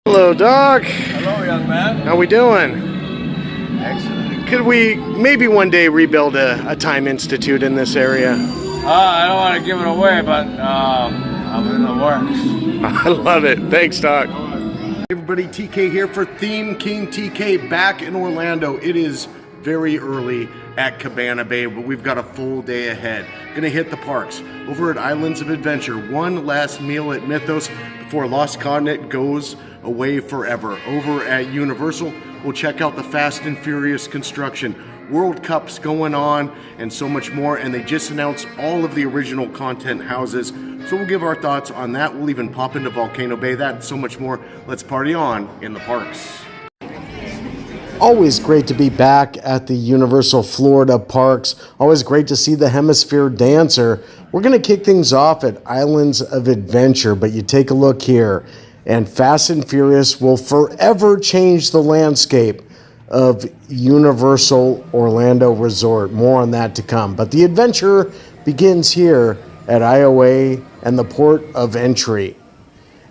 Hello, Doc. Hello, young man. How we doing? Excellent. Could we maybe one day rebuild a time institute in this area? I don't want to give it away, but I'm in the works. I love it. Thanks, Doc. Hey everybody, TK here for Theme King TK back in Orlando. It is very early at Cabana Bay, but we've got a full day ahead. Gonna hit the parks. Over at Islands of Adventure, one last meal at Mythos before Lost Continent goes away forever. Over at Universal, we'll check out the Fast and Furious construction. World Cup's going on and so much more, and they just announced all of the original content houses, so we'll give our thoughts on that. We'll even pop into Volcano Bay, that and so much more. Let's party on in the parks. Always great to be back at the Universal Florida Parks. Always great to see the Hemisphere Dancer. We're going to kick things off at Islands of Adventure, but you take a look here, and Fast and Furious will forever change the landscape of Universal Orlando Resort. More on that to come. But the adventure begins here at IOA and the port of entry.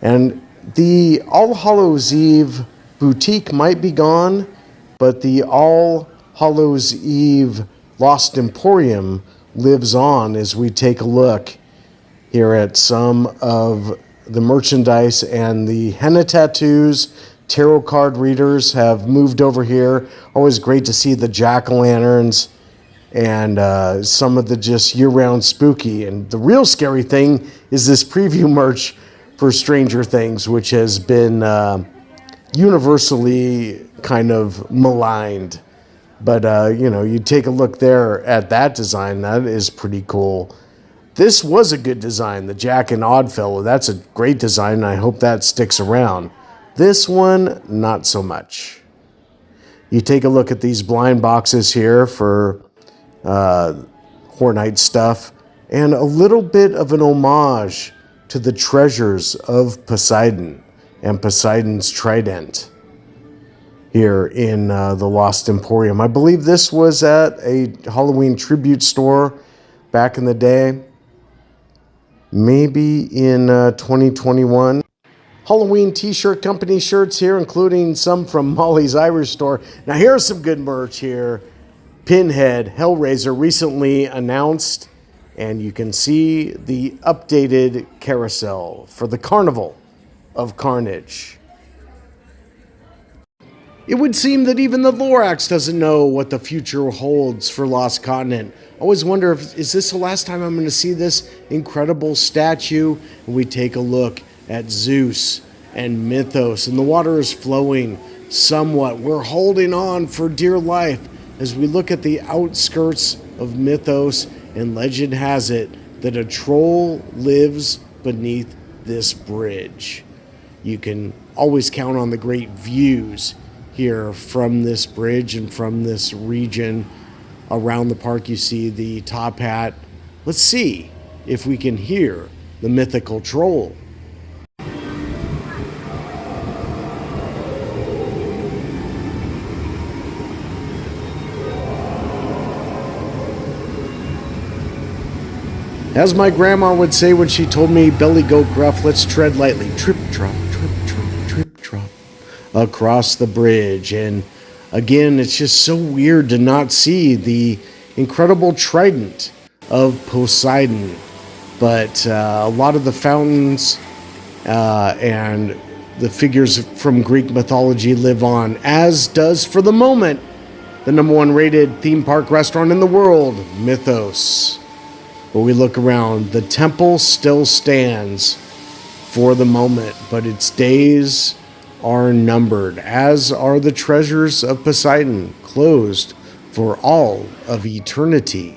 And the All Hallows Eve boutique might be gone, but the All Hallows Eve Lost Emporium lives on as we take a look here at some of the merchandise, and the henna tattoos, tarot card readers have moved over here. Always great to see the jack-o'-lanterns and some of the just year-round spooky. And the real scary thing is this preview merch for Stranger Things, which has been universally kind of maligned. But, you take a look there at that design. That is pretty cool. This was a good design, the Jack and Oddfellow. That's a great design, and I hope that sticks around. This one, not so much. You take a look at these blind boxes here for Hornite stuff, and a little bit of an homage to the treasures of Poseidon and Poseidon's trident here in the Lost Emporium. I believe this was at a Halloween tribute store back in the day, maybe in 2021. Halloween t-shirt company shirts here, including some from Molly's Irish store. Now here's some good merch here. Pinhead Hellraiser recently announced, and you can see the updated carousel for the Carnival of Carnage. It would seem that even the Lorax doesn't know what the future holds for Lost Continent. I always wonder, is this the last time I'm going to see this incredible statue? And we take a look at Zeus and Mythos, and the water is flowing somewhat. We're holding on for dear life as we look at the outskirts of Mythos, and legend has it that a troll lives beneath this bridge. You can always count on the great views here from this bridge and from this region. Around the park you see the top hat. Let's see if we can hear the mythical troll. As my grandma would say when she told me belly go gruff, let's tread lightly. Trip, trop, trip, trop, trip, trop. Across the bridge. And again, it's just so weird to not see the incredible trident of Poseidon. But a lot of the fountains and the figures from Greek mythology live on, as does, for the moment, the #1 rated theme park restaurant in the world, Mythos. But we look around, the temple still stands for the moment, but its days are numbered, as are the treasures of Poseidon, closed for all of eternity.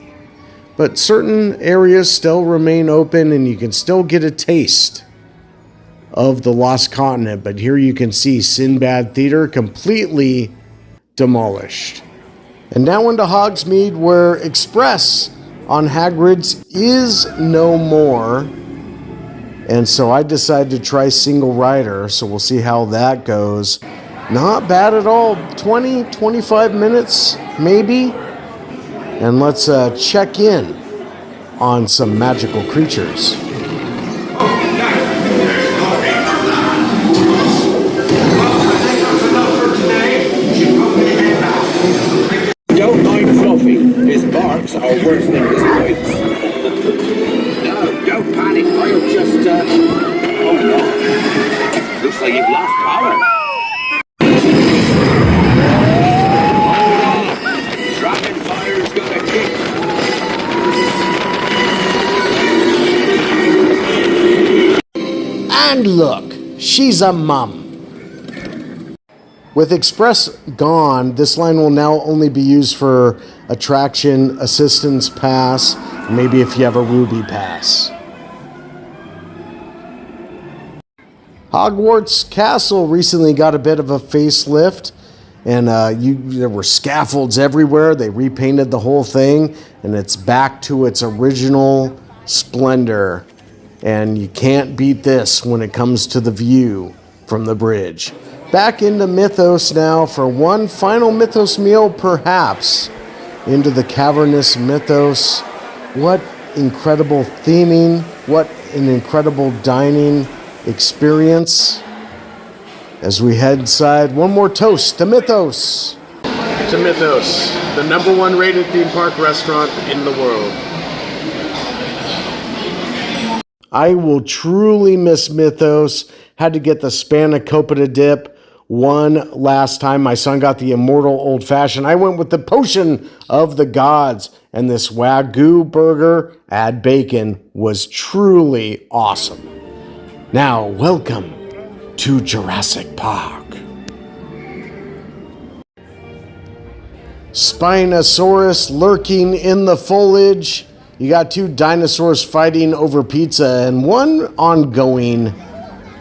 But certain areas still remain open, and you can still get a taste of the Lost Continent. But here you can see Sinbad Theater completely demolished. And now into Hogsmeade, where Express on Hagrid's is no more. And so I decided to try single rider, so we'll see how that goes. Not bad at all. 20, 25 minutes, maybe. And let's check in on some magical creatures. They've lost power. Rocket fire's gonna kick. And look, she's a mum. With Express gone, this line will now only be used for attraction assistance pass, maybe if you have a Ruby pass. Hogwarts Castle recently got a bit of a facelift, and there were scaffolds everywhere. They repainted the whole thing, and it's back to its original splendor. And you can't beat this when it comes to the view from the bridge. Back into Mythos now for one final Mythos meal, perhaps. Into the cavernous Mythos. What incredible theming. What an incredible dining experience. As we head inside, one more toast to Mythos. To Mythos, the #1 rated theme park restaurant in the world. I will truly miss Mythos. Had to get the spanakopita dip one last time. My son got the immortal old fashioned. I went with the potion of the gods. And this Wagyu burger, add bacon, was truly awesome. Now, welcome to Jurassic Park. Spinosaurus lurking in the foliage. You got two dinosaurs fighting over pizza, and one ongoing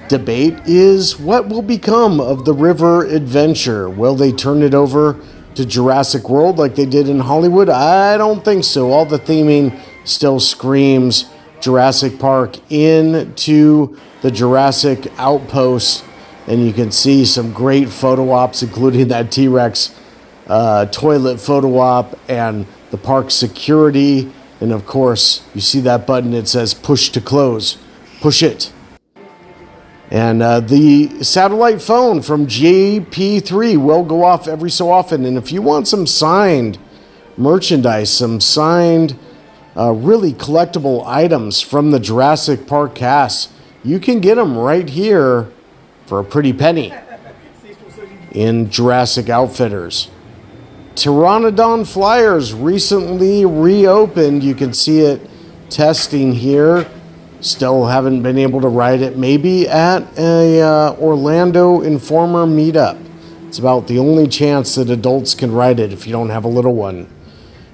debate is what will become of the river adventure. Will they turn it over to Jurassic World like they did in Hollywood? I don't think so. All the theming still screams Jurassic Park into the Jurassic Outpost, and you can see some great photo ops, including that T-Rex toilet photo op and the park security. And of course, you see that button, it says push to close. Push it. And the satellite phone from JP3 will go off every so often. And if you want some signed merchandise, some signed really collectible items from the Jurassic Park cast, you can get them right here for a pretty penny in Jurassic Outfitters. Pteranodon Flyers recently reopened. You can see it testing here. Still haven't been able to ride it. Maybe at a Orlando Informer meetup. It's about the only chance that adults can ride it if you don't have a little one.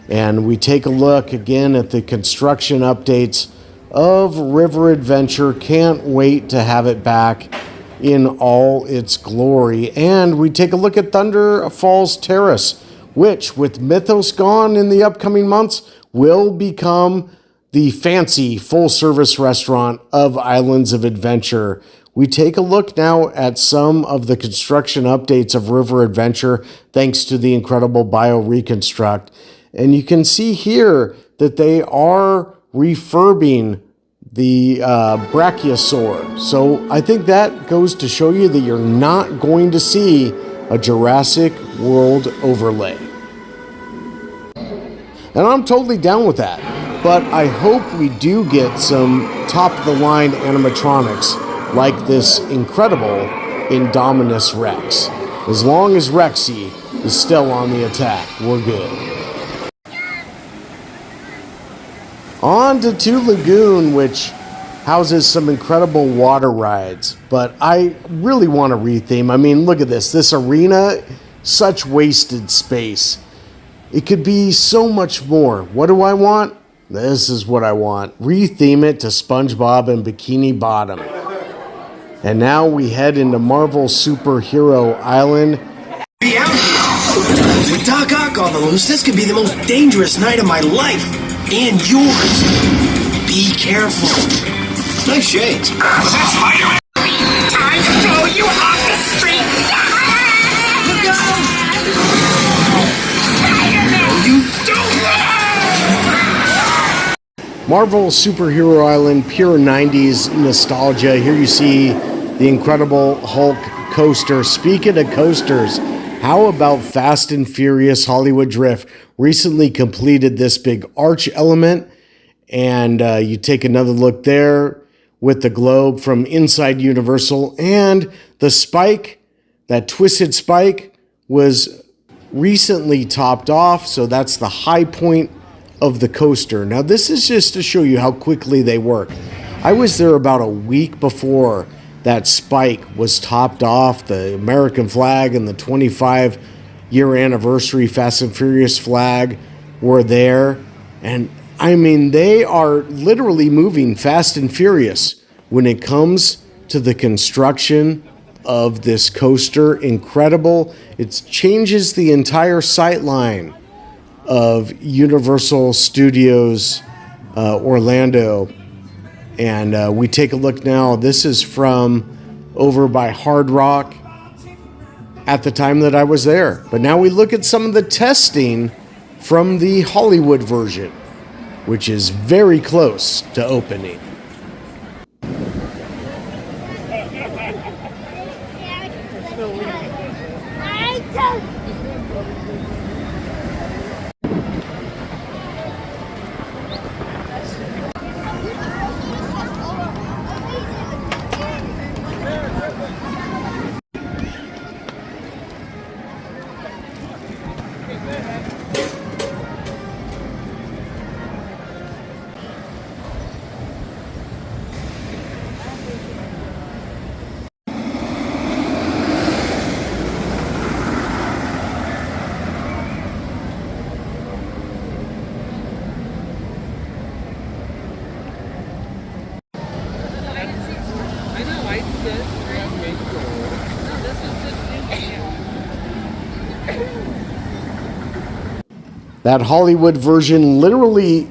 And we take a look again at the construction updates of River Adventure. Can't wait to have it back in all its glory. And we take a look at Thunder Falls Terrace, which, with Mythos gone in the upcoming months, will become the fancy full-service restaurant of Islands of Adventure. We take a look now at some of the construction updates of River Adventure, thanks to the incredible Bio Reconstruct. And you can see here that they are refurbing the Brachiosaur. So I think that goes to show you that you're not going to see a Jurassic World overlay. And I'm totally down with that. But I hope we do get some top-of-the-line animatronics like this incredible Indominus Rex. As long as Rexy is still on the attack, we're good. On to Two Lagoon, which houses some incredible water rides. But I really want to retheme. I mean, look at this. This arena, such wasted space. It could be so much more. What do I want? This is what I want. Retheme it to SpongeBob and Bikini Bottom. And now we head into Marvel Superhero Island. Be out here. With Doc Ock on the loose, this could be the most dangerous night of my life. And yours. Be careful. Nice shades. Was that Spider-Man? Time to throw you off the street! Look out! Spider-Man! You don't! Marvel Superhero Island, pure 90s nostalgia. Here you see the Incredible Hulk coaster. Speaking of coasters, how about Fast and Furious Hollywood Drift? Recently completed this big arch element, and you take another look there with the globe from inside Universal, and the spike, that twisted spike, was recently topped off, so that's the high point of the coaster. Now this is just to show you how quickly they work. I was there about a week before that spike was topped off. The American flag and the 25-year anniversary Fast and Furious flag were there, and I mean, they are literally moving fast and furious when it comes to the construction of this coaster. Incredible. It changes the entire sight line of Universal Studios Orlando. And we take a look now. This is from over by Hard Rock at the time that I was there. But now we look at some of the testing from the Hollywood version, which is very close to opening. That Hollywood version literally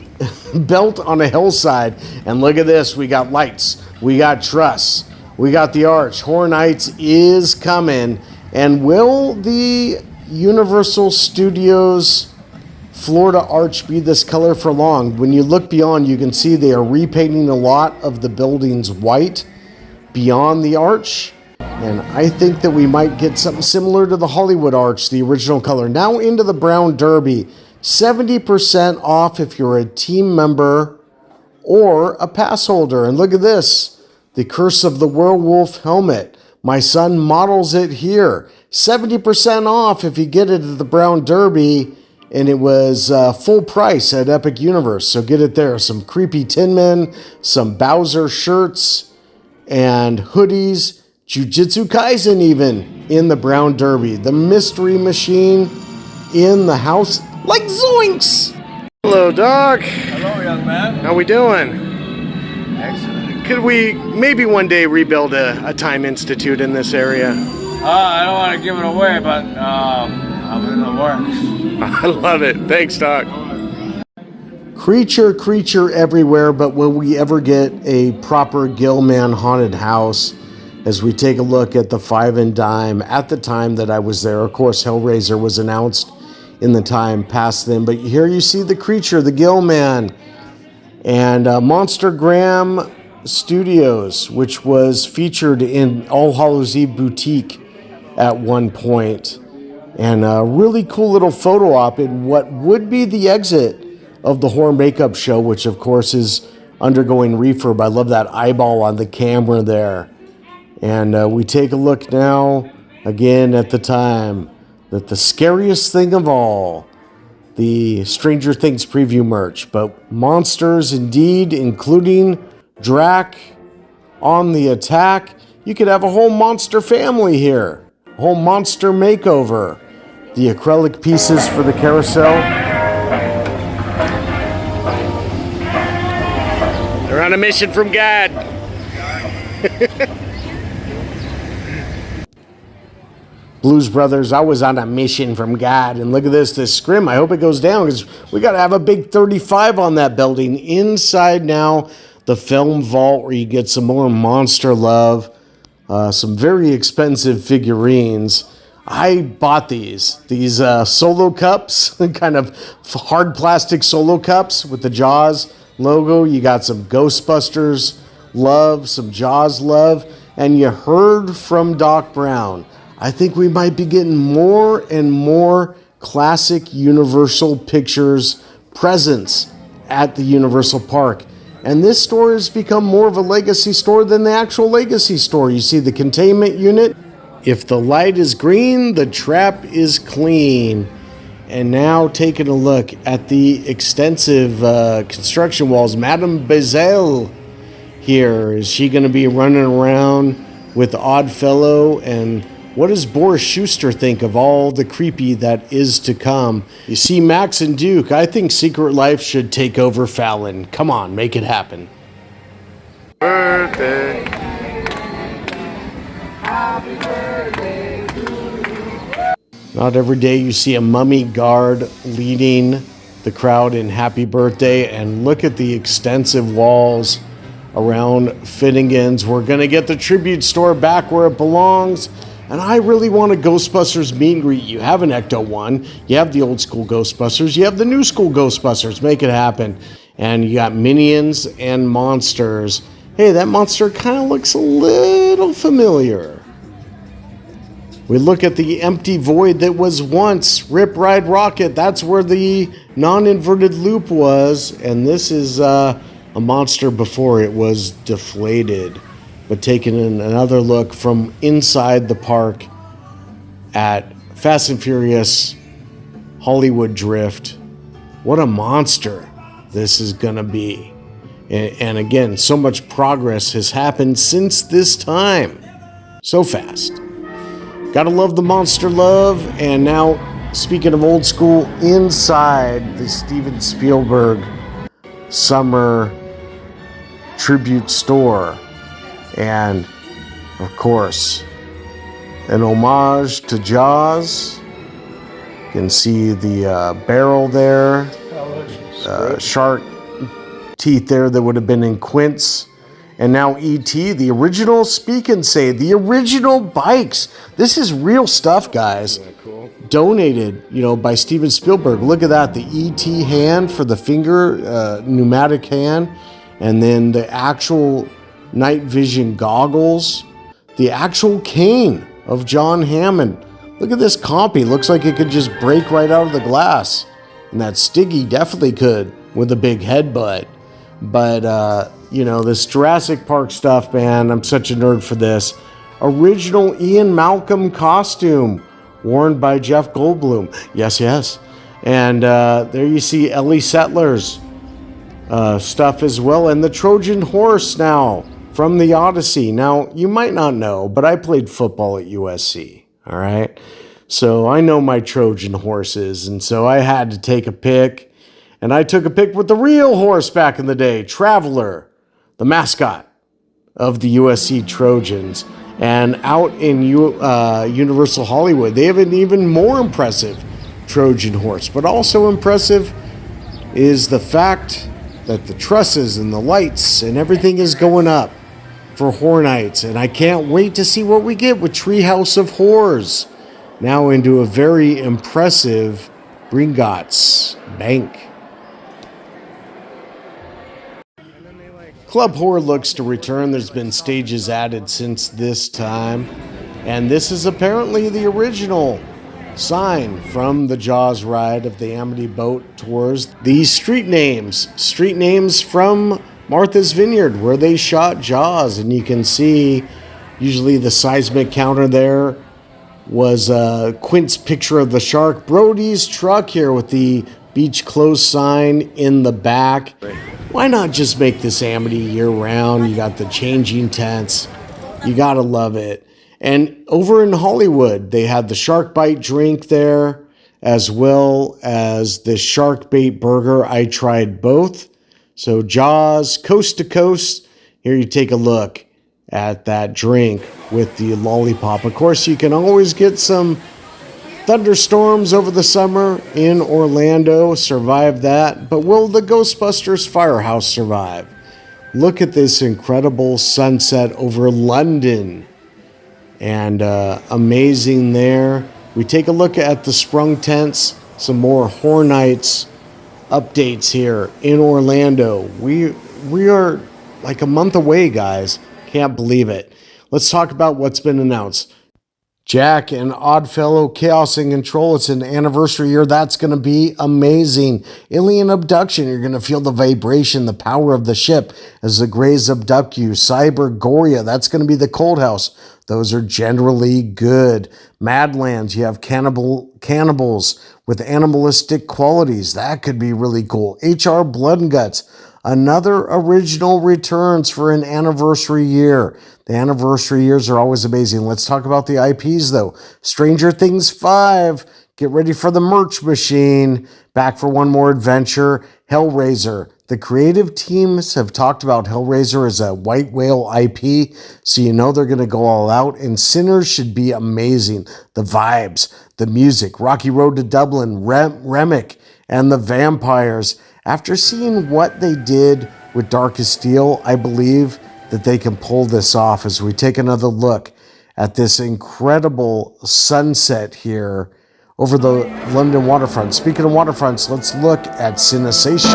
built on a hillside. And look at this. We got lights. We got truss. We got the arch. Horror Nights is coming. And will the Universal Studios Florida arch be this color for long? When you look beyond, you can see they are repainting a lot of the buildings white beyond the arch. And I think that we might get something similar to the Hollywood arch, the original color. Now into the Brown Derby. 70% off if you're a team member or a pass holder. And look at this, the Curse of the Werewolf helmet. My son models it here. 70% off if you get it at the Brown Derby, and it was full price at Epic Universe. So get it there. Some creepy Tin Men, some Bowser shirts and hoodies, Jujutsu Kaisen even in the Brown Derby. The Mystery Machine in the house. Like zoinks! Hello, dog. Hello, young man. How we doing? Excellent. Could we maybe one day rebuild a time institute in this area? I don't want to give it away, but I'm in the works. I love it. Thanks, Doc. Creature everywhere, but will we ever get a proper Gilman haunted house? As we take a look at the Five and Dime at the time that I was there. Of course, Hellraiser was announced in the time past then, but here you see the creature, the Gilman, and Monster Graham Studios, which was featured in All Hallows Eve Boutique at one point, and a really cool little photo op in what would be the exit of the Horror Makeup Show, which of course is undergoing refurb. I love that eyeball on the camera there. And we take a look now again at the time that the scariest thing of all, the Stranger Things preview merch, but monsters indeed, including Drac on the attack. You could have a whole monster family here, a whole monster makeover. The acrylic pieces for the carousel. They're on a mission from God. Blues Brothers, I was on a mission from God. And look at this scrim. I hope it goes down because we got to have a big 35 on that building. Inside now, the film vault where you get some more monster love, some very expensive figurines. I bought these solo cups, kind of hard plastic solo cups with the Jaws logo. You got some Ghostbusters love, some Jaws love, and you heard from Doc Brown. I think we might be getting more and more classic Universal Pictures presents at the Universal Park. And this store has become more of a legacy store than the actual legacy store. You see the containment unit. If the light is green, the trap is clean. And now taking a look at the extensive construction walls. Madame Bazelle here. Is she going to be running around with Oddfellow? And what does Boris Schuster think of all the creepy that is to come? You see Max and Duke. I think Secret Life should take over Fallon. Come on, make it happen. Birthday. Not every day you see a mummy guard leading the crowd in happy birthday. And look at the extensive walls around Finnegan's. We're going to get the tribute store back where it belongs. And I really want a Ghostbusters meet and greet. You have an Ecto-1. You have the old school Ghostbusters. You have the new school Ghostbusters. Make it happen. And you got Minions and Monsters. Hey, that monster kind of looks a little familiar. We look at the empty void that was once Rip Ride Rocket. That's where the non-inverted loop was. And this is a monster before it was deflated. But taking another look from inside the park at Fast and Furious Hollywood Drift. What a monster this is going to be. And again, so much progress has happened since this time. So fast. Gotta love the monster love. And now, speaking of old school, inside the Steven Spielberg Summer Tribute Store. And, of course, an homage to Jaws. You can see the barrel there. Shark teeth there that would have been in Quint's. And now E.T., the original Speak and Say, the original bikes. This is real stuff, guys. Cool. Donated, by Steven Spielberg. Look at that, the E.T. hand for the finger, pneumatic hand. And then the actual night vision goggles. The actual cane of John Hammond. Look at this compy. Looks like it could just break right out of the glass. And that Stiggy definitely could with a big headbutt. But, this Jurassic Park stuff, man, I'm such a nerd for this. Original Ian Malcolm costume worn by Jeff Goldblum. Yes, yes. And there you see Ellie Settler's stuff as well. And the Trojan horse now from the Odyssey. Now, you might not know, but I played football at USC, all right? So I know my Trojan horses, and so I had to take a pic. And I took a pic with the real horse back in the day, Traveler, the mascot of the USC Trojans. And out in Universal Hollywood, they have an even more impressive Trojan horse. But also impressive is the fact that the trusses and the lights and everything is going up for Horror Nights. And I can't wait to see what we get with Treehouse of Horrors. Now into a very impressive Gringotts Bank. Club Horror looks to return. There's been stages added since this time. And this is apparently the original sign from the Jaws ride of the Amity Boat Tours. These street names from Martha's Vineyard, where they shot Jaws. And you can see usually the seismic counter there was Quint's picture of the shark. Brody's truck here with the beach closed sign in the back. Why not just make this Amity year-round? You got the changing tents. You got to love it. And over in Hollywood, they had the shark bite drink there, as well as the shark bait burger. I tried both. So Jaws, coast to coast. Here you take a look at that drink with the lollipop. Of course, you can always get some thunderstorms over the summer in Orlando. Survive that. But will the Ghostbusters Firehouse survive? Look at this incredible sunset over London. And amazing there. We take a look at the sprung tents. Some more Horror Nights updates here in Orlando. We are like a month away, guys. Can't believe it. Let's talk about what's been announced. Jack and Oddfellow Chaos and Control. It's an anniversary year. That's going to be amazing. Alien Abduction. You're going to feel the vibration, the power of the ship as the Greys abduct you. Cybergoria. That's going to be the Cold House. Those are generally good. Madlands. You have cannibals with animalistic qualities. That could be really cool. HR Blood and Guts. Another original returns for an anniversary year. The anniversary years are always amazing. Let's talk about the IPs though. Stranger Things 5. Get ready for the merch machine. Back for one more adventure. Hellraiser. The creative teams have talked about Hellraiser as a white whale IP, so you know they're going to go all out. And Sinners should be amazing. The vibes, the music, Rocky Road to Dublin, Remick, and the vampires. After seeing what they did with Darkest Steel, I believe that they can pull this off as we take another look at this incredible sunset here over the London waterfront. Speaking of waterfronts, let's look at Cinesation.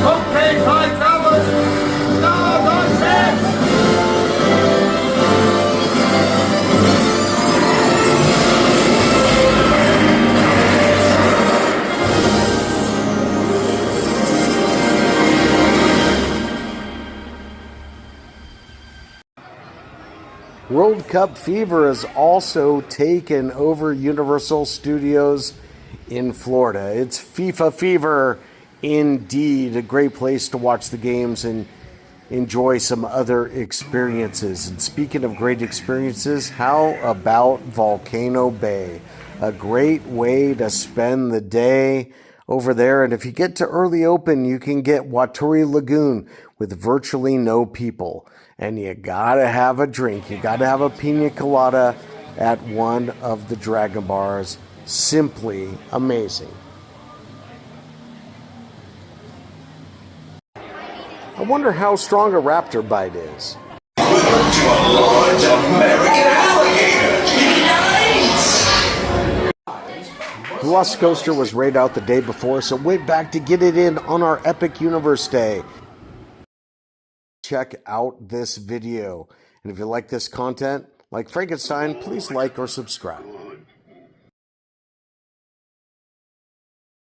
Okay, time travelers. Stars on set. World Cup fever has also taken over Universal Studios in Florida. It's FIFA fever indeed. A great place to watch the games and enjoy some other experiences. And speaking of great experiences, how about Volcano Bay? A great way to spend the day over there. And if you get to early open, you can get Waturi Lagoon with virtually no people. And you gotta have a drink. You gotta have a pina colada at one of the Dragon Bars. Simply amazing. I wonder how strong a raptor bite is. Velocicoaster was raid out the day before, so went back to get it in on our Epic Universe Day. Check out this video. And if you like this content, like Frankenstein, please like or subscribe.